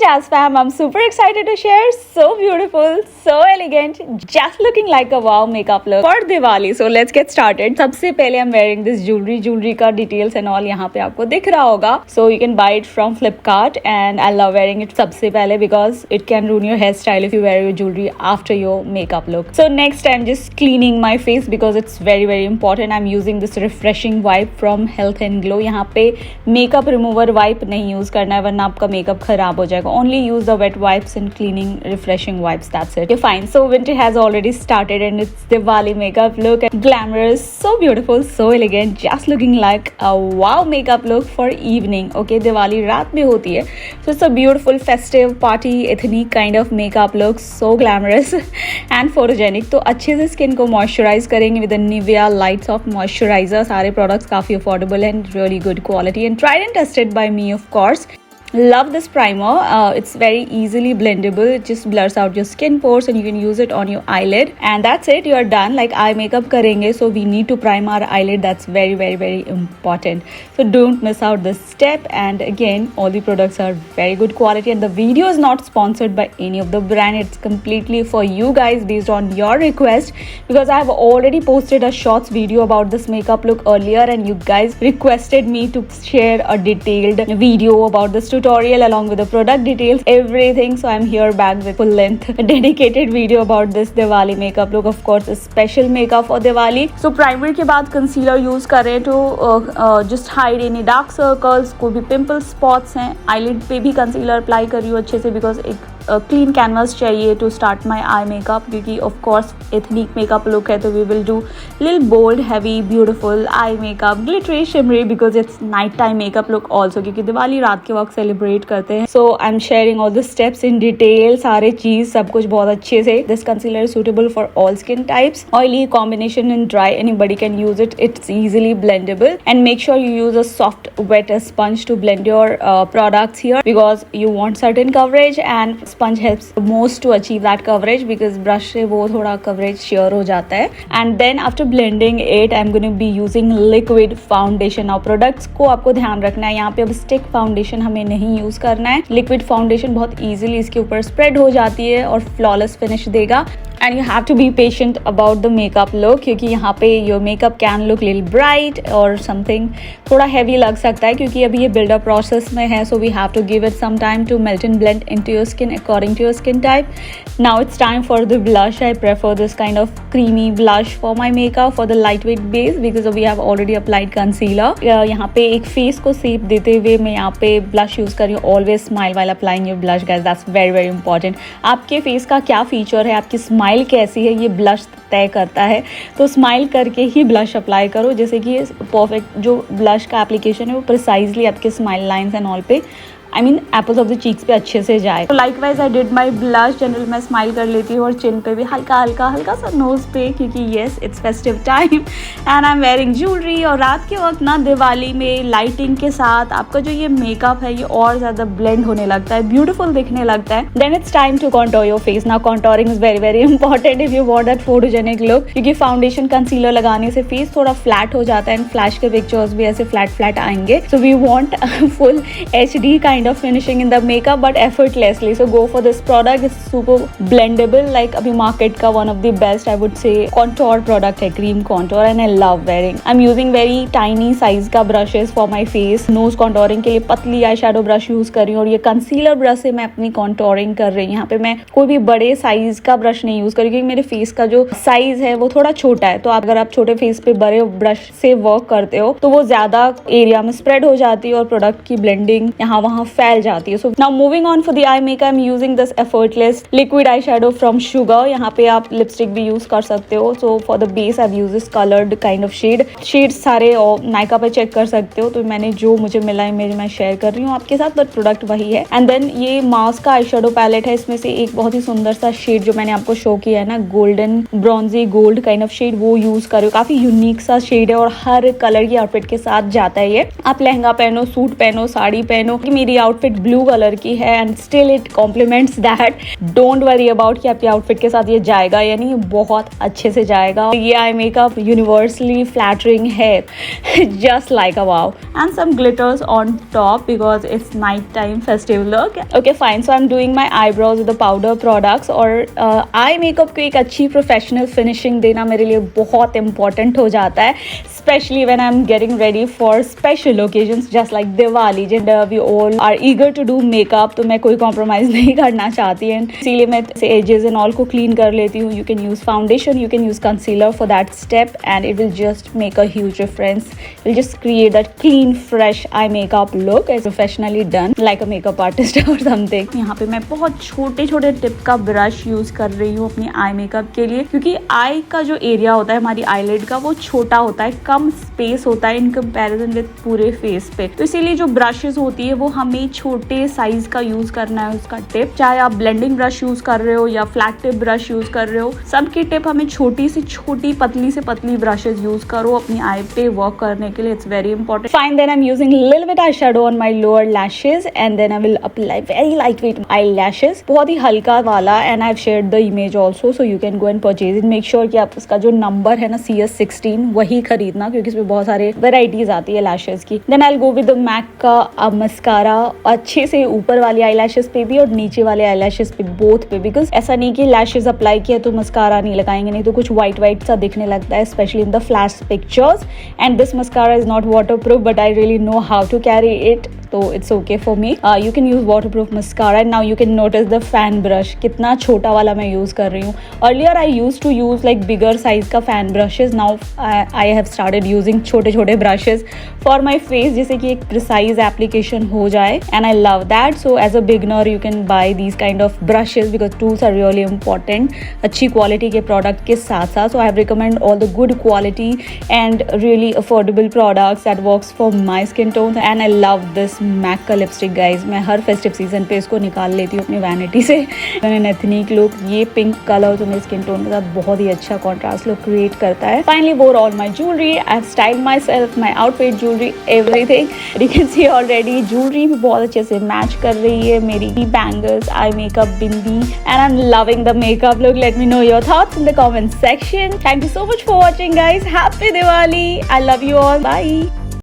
Jazz fam, I'm super excited to share so beautiful, so elegant, just looking like a wow makeup look for Diwali. So let's get started. सबसे पहले I'm wearing this jewelry का details and all यहाँ पे आपको दिख रहा होगा. So you can buy it from Flipkart and I love wearing it सबसे पहले because it can ruin your hairstyle if you wear your jewelry after your makeup look. So next I'm just cleaning my face because it's very important. I'm using this refreshing wipe from Health and Glow. यहाँ पे makeup remover wipe नहीं use करना है वरना आपका makeup खराब हो जाएगा. Only use the wet wipes and cleaning refreshing wipes. That's it. Okay, fine. So winter has already started and it's Diwali makeup look. Glamorous, so beautiful, so elegant. Just looking like a wow makeup look for evening. Okay, Diwali रात में होती है. So it's a beautiful festive party ethnic kind of makeup look. So glamorous and photogenic. तो अच्छे से skin को moisturise करेंगे with Nivea Light Soft Moisturizer. सारे प्रोडक्ट्स काफ़ी affordable and really good quality and tried and tested by me of course. Love this primer. It's very easily blendable. It just blurs out your skin pores and you can use it on your eyelid and that's it. You are done. Like eye makeup करेंगे so we need to prime our eyelid. That's very important. So don't miss out this step. And again, all the products are very good quality and the video is not sponsored by any of the brand. It's completely for you guys based on your request because I have already posted a shorts video about this makeup look earlier and you guys requested me to share a detailed video about this tutorial along with the product details, everything. So I'm here back with full length dedicated video about this Diwali makeup look. Of course, a special makeup for Diwali. So primer के बाद concealer use करें तो just hide any dark circles, कोई भी pimple spots हैं. eyelid पे भी concealer apply कर रही हूँ अच्छे से because एक क्लीन कैनवस चाहिए to start my eye makeup क्योंकि of course ethnic makeup look है तो we will do little bold heavy beautiful eye makeup glittery shimmery because it's night time makeup look also क्योंकि दिवाली रात के वक्त celebrate करते हैं. So I am sharing all the steps in detail. सारे चीज सब कुछ बहुत अच्छे से. This concealer is suitable for all skin types. Oily combination in dry anybody can use it. It's easily blendable and make sure you use a soft wet sponge to blend your products here because you want certain coverage and sponge helps most to achieve that coverage because brush से वो थोड़ा coverage sheer हो जाता है. And then after blending it I'm going to be using liquid foundation. now products को आपको ध्यान रखना है यहाँ पे अब stick foundation हमें नहीं यूज करना है. liquid foundation बहुत easily इसके ऊपर spread हो जाती है और flawless finish देगा. And you have to be patient about the makeup look क्योंकि यहाँ पे your makeup can look little bright or something थोड़ा heavy लग सकता है क्योंकि अभी ये build up process में है. So we have to give it some time to melt and blend into your skin according to your skin type. Now it's time for the blush. I prefer this kind of creamy blush for my makeup for the lightweight base because we have already applied concealer. यहाँ पे एक face को shape देते हुए मैं यहाँ पे blush use कर रही हूँ. Always smile while applying your blush guys. That's very important. आपके face का क्या feature है, आपकी smile कैसी है ये ब्लश तय करता है. तो स्माइल करके ही ब्लश अप्लाई करो जैसे कि परफेक्ट जो ब्लश का एप्लीकेशन है वो प्रिसाइजली आपके स्माइल लाइंस एंड ऑल पे एप्पल्स ऑफ द चीक्स पे अच्छे से जाए. तो likewise I did my blush. General मैं स्माइल कर लेती हूँ और चिन पे भी हल्का सा नोज पे क्योंकि yes it's festive time and I am wearing jewellery. और रात के वक्त ना दिवाली में लाइटिंग के साथ आपका जो ये मेकअप है ये और ज़्यादा ब्लेंड होने लगता है, ब्यूटीफुल दिखने लगता है. Then it's time to contour your face. Now contouring is very important if you want that photogenic look क्योंकि फाउंडेशन कंसीलर लगाने से फेस थोड़ा फ्लैट हो जाता है एंड फ्लैश के पिक्चर्स भी ऐसे फ्लैट आएंगे. So we want full HD kind of finishing in the makeup but effortlessly. So go for this product. It's super blendable. Like अभी market का one of the best I would say contour product है, cream contour and I love wearing. I'm using very tiny size का brushes for my face. Nose contouring के लिए पतली eyeshadow brush use कर रही हूँ और ये concealer brush से मैं अपनी contouring कर रही हूँ. यहाँ पे मैं कोई भी बड़े size का brush नहीं use कर रही क्योंकि मेरे face का जो size है वो थोड़ा छोटा है. तो अगर आप छोटे face पे बड़े brush से work करते हो तो वो ज्यादा area में spread हो जाती है और product की blending यहाँ वहाँ फैल जाती है. So now moving on for the eye makeup, I'm using this effortless liquid eyeshadow from Sugar. यहाँ पे आप लिपस्टिक भी यूज कर सकते हो. So for the base I've used this colored kind of shade. Shades सारे और नायका पे चेक कर सकते हो. तो मैंने जो मुझे मिला है मैं शेयर कर रही हूँ आपके साथ बट प्रोडक्ट वही है. एंड देन ये मार्स का eyeshadow पैलेट है. इसमें से एक बहुत ही सुंदर सा शेड जो मैंने आपको शो किया है ना golden bronzy gold kind of shade वो यूज कर रही हूँ. काफी यूनिक सा शेड है और हर कलर की आउटफिट के साथ जाता है ये. आप लहंगा पहनो, सूट पहनो, साड़ी पहनो. मेरी आउटफिट ब्लू कलर की है and still it compliments that. Don't worry about कि आपके आउटफिट के साथ ये जाएगा या नहीं, बहुत अच्छे से जाएगा. ये आई मेकअप यूनिवर्सली फ्लैटरिंग है, just like a wow. And some glitters on top because it's night time festive look. Okay fine, so I am doing my eyebrows with the powder products. और eye makeup को एक अच्छी professional finishing देना मेरे लिए बहुत important हो जाता है, especially when I'm getting ready for special occasions just like Diwali. We all are eager to do makeup, तो मैं कोई compromise नहीं करना चाहती है, इसीलिए मैं edges and all को clean कर लेती हूँ. You can use foundation, you can use concealer for that step and it will just make a huge difference. It will just create that clean fresh eye makeup look as professionally done like a makeup artist or something. यहाँ पे मैं बहुत छोटे छोटे tip का brush use कर रही हूँ अपनी आई मेकअप के लिए, क्योंकि आई का जो एरिया होता है हमारी आईलिड का वो छोटा होता है, कम स्पेस होता है इन कंपैरिजन विद पूरे फेस पे. तो इसीलिए जो ब्रशेस होती है वो हमें छोटे साइज का यूज करना है उसका टिप. चाहे आप ब्लेंडिंग ब्रश यूज कर रहे हो या फ्लैट टिप ब्रश यूज कर रहे हो, सबकी टिप हमें छोटी से छोटी पतली से पतली ब्रशेस यूज करो अपनी आई पे वर्क करने के लिए. It's very important. Fine, then I am using little bit eye shadow on my lower lashes and then I will apply very light weight eye lashes, बहुत ही हल्का वाला. And I have shared the image also so you can go and purchase it. Make sure कि आप उसका जो number है ना CS16 वही खरीदना, क्योंकि इसमें बहुत सारे वेराइटीज आती है लैशेस की. Then I will go with the MAC का मस्कारा, अच्छे से ऊपर वाली आई लैशेस पे भी और नीचे वाले आई लैशेस पे, बोथ पे. बिकॉज ऐसा नहीं कि लैशेस अप्लाई किया तो मस्कारा नहीं लगाएंगे, नहीं तो कुछ व्हाइट व्हाइट सा दिखने लगता है, specially in the flash pictures. And this mascara is not waterproof but I really know how to carry it, तो it's okay for me. You can use waterproof mascara. And now you can notice the fan brush, कितना छोटा वाला मैं use कर रही हूँ. Earlier I use to use like bigger size का fan brushes. Now I have started using छोटे छोटे ब्रशेज फॉर माई फेस, जिससे कि एक प्रिसाइज एप्लीकेशन हो जाए. And I love that. So as a beginner you can buy these kind of brushes because tools are really important, अच्छी quality के product के साथ साथ. So I have recommend all the good quality and really affordable products that works for my skin tone. And I love this MAC का lipstick guys. मैं हर festive season पे इसको निकाल लेती हूँ अपनी वैनिटी से. मैंने एथनिक लुक, ये पिंक कलर तो मेरे स्किन टोन के साथ बहुत ही अच्छा कॉन्ट्रास्ट लुक क्रिएट करता है. Finally wore all my jewellery. I have styled myself, my outfit, jewellery, everything. You can see already jewellery भी बहुत अच्छे से मैच कर रही है मेरी bangles, eye makeup, bindi. And I am loving the makeup look. Let me know your thoughts in the comment section. Thank you so much for watching guys. Happy Diwali. I love you all. Bye.